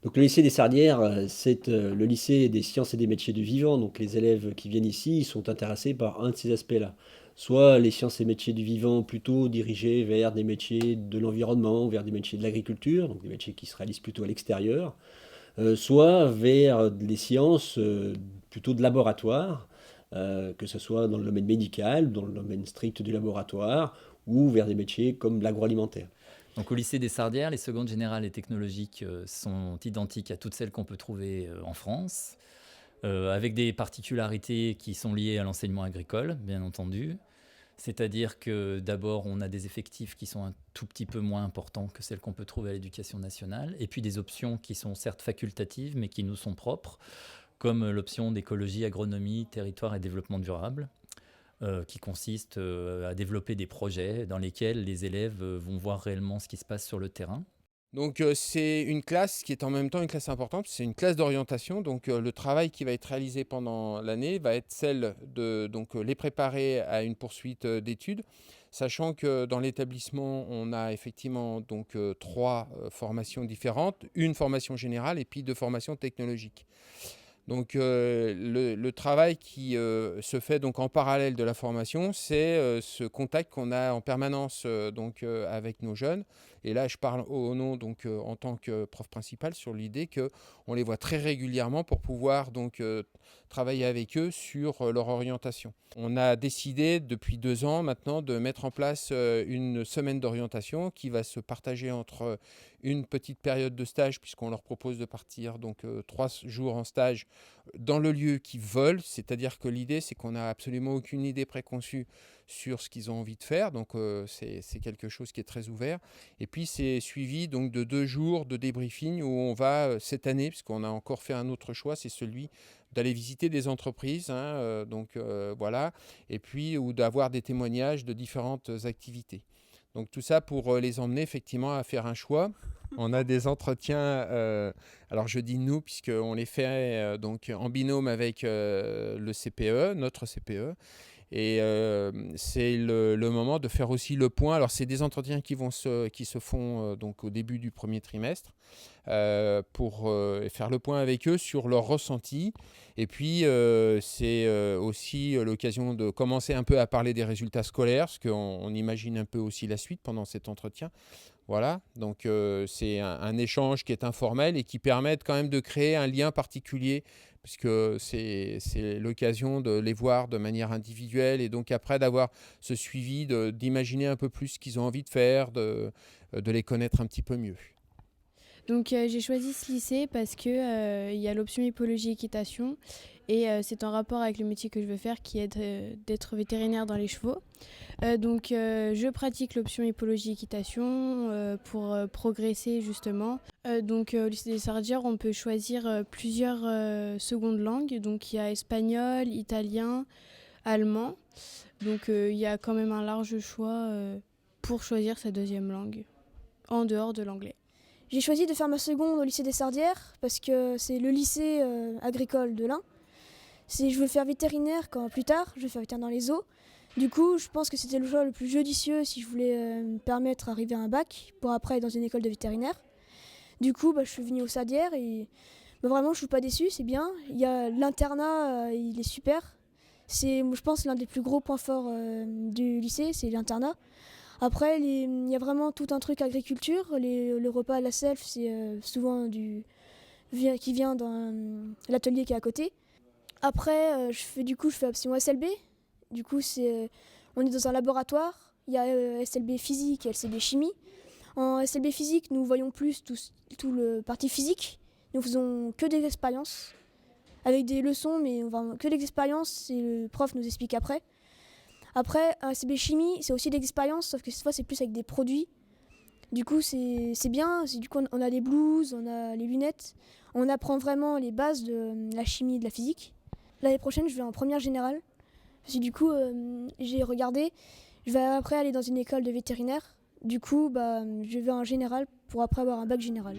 Donc le lycée des Sardières, c'est le lycée des sciences et des métiers du vivant. Donc les élèves qui viennent ici, ils sont intéressés par un de ces aspects-là. Soit les sciences et métiers du vivant plutôt dirigés vers des métiers de l'environnement, vers des métiers de l'agriculture, donc des métiers qui se réalisent plutôt à l'extérieur, soit vers les sciences plutôt de laboratoire, que ce soit dans le domaine médical, dans le domaine strict du laboratoire, ou vers des métiers comme l'agroalimentaire. Donc au lycée des Sardières, les secondes générales et technologiques sont identiques à toutes celles qu'on peut trouver en France, avec des particularités qui sont liées à l'enseignement agricole, bien entendu. C'est-à-dire que d'abord, on a des effectifs qui sont un tout petit peu moins importants que celles qu'on peut trouver à l'éducation nationale, et puis des options qui sont certes facultatives, mais qui nous sont propres, comme l'option d'écologie, agronomie, territoire et développement durable, qui consiste à développer des projets dans lesquels les élèves vont voir réellement ce qui se passe sur le terrain. Donc c'est une classe qui est en même temps une classe importante, c'est une classe d'orientation. Donc le travail qui va être réalisé pendant l'année va être celle de donc, les préparer à une poursuite d'études, sachant que dans l'établissement, on a effectivement donc trois formations différentes, une formation générale et puis deux formations technologiques. Donc le travail qui se fait donc en parallèle de la formation, c'est ce contact qu'on a en permanence avec nos jeunes. Et là, je parle au nom donc en tant que prof principal sur l'idée qu'on les voit très régulièrement pour pouvoir donc travailler avec eux sur leur orientation. On a décidé depuis 2 ans maintenant de mettre en place une semaine d'orientation qui va se partager entre une petite période de stage, puisqu'on leur propose de partir donc 3 jours en stage dans le lieu qu'ils veulent, c'est-à-dire que l'idée c'est qu'on n'a absolument aucune idée préconçue sur ce qu'ils ont envie de faire, donc c'est quelque chose qui est très ouvert. Et puis c'est suivi donc de 2 jours de débriefing où on va cette année, puisqu'on a encore fait un autre choix, c'est celui d'aller visiter des entreprises, voilà, et puis ou d'avoir des témoignages de différentes activités. Donc tout ça pour les emmener effectivement à faire un choix. On a des entretiens, alors je dis nous puisqu'on les fait donc en binôme avec le CPE, notre CPE. Et c'est le moment de faire aussi le point. Alors c'est des entretiens qui se font donc au début du premier trimestre pour faire le point avec eux sur leurs ressentis. Et puis c'est aussi l'occasion de commencer un peu à parler des résultats scolaires, parce qu'on imagine un peu aussi la suite pendant cet entretien. Voilà, donc c'est un échange qui est informel et qui permet quand même de créer un lien particulier, puisque c'est l'occasion de les voir de manière individuelle et donc après d'avoir ce suivi, d'imaginer un peu plus ce qu'ils ont envie de faire, de les connaître un petit peu mieux. Donc j'ai choisi ce lycée parce que il y a l'option hippologie équitation et c'est en rapport avec le métier que je veux faire qui est d'être vétérinaire dans les chevaux. Donc je pratique l'option hippologie équitation pour progresser justement. Donc au lycée des Sardières, on peut choisir plusieurs secondes langues. Donc il y a espagnol, italien, allemand. Donc il y a quand même un large choix pour choisir sa deuxième langue en dehors de l'anglais. J'ai choisi de faire ma seconde au lycée des Sardières parce que c'est le lycée agricole de l'Ain. Je veux faire vétérinaire quand plus tard, je veux faire vétérinaire dans les eaux. Du coup, je pense que c'était le choix le plus judicieux si je voulais me permettre d'arriver à un bac pour après aller dans une école de vétérinaire. Du coup, je suis venue aux Sardières et vraiment, je suis pas déçue, c'est bien. Il y a l'internat, il est super. C'est, je pense, l'un des plus gros points forts du lycée, c'est l'internat. Après, il y a vraiment tout un truc agriculture. Le repas à la self, c'est souvent qui vient dans l'atelier qui est à côté. Après, je fais option SLB. Du coup, on est dans un laboratoire. Il y a SLB physique et SLB chimie. En SLB physique, nous voyons plus tout le parti physique. Nous faisons que des expériences avec des leçons, mais on va que des expériences et le prof nous explique après. Après, un SLB chimie, c'est aussi des expériences, sauf que cette fois, c'est plus avec des produits. Du coup, c'est bien. Du coup, on a les blouses, on a les lunettes. On apprend vraiment les bases de la chimie et de la physique. L'année prochaine, je vais en première générale. Parce que du coup, j'ai regardé. Je vais après aller dans une école de vétérinaire. Du coup, je vais en général pour après avoir un bac général.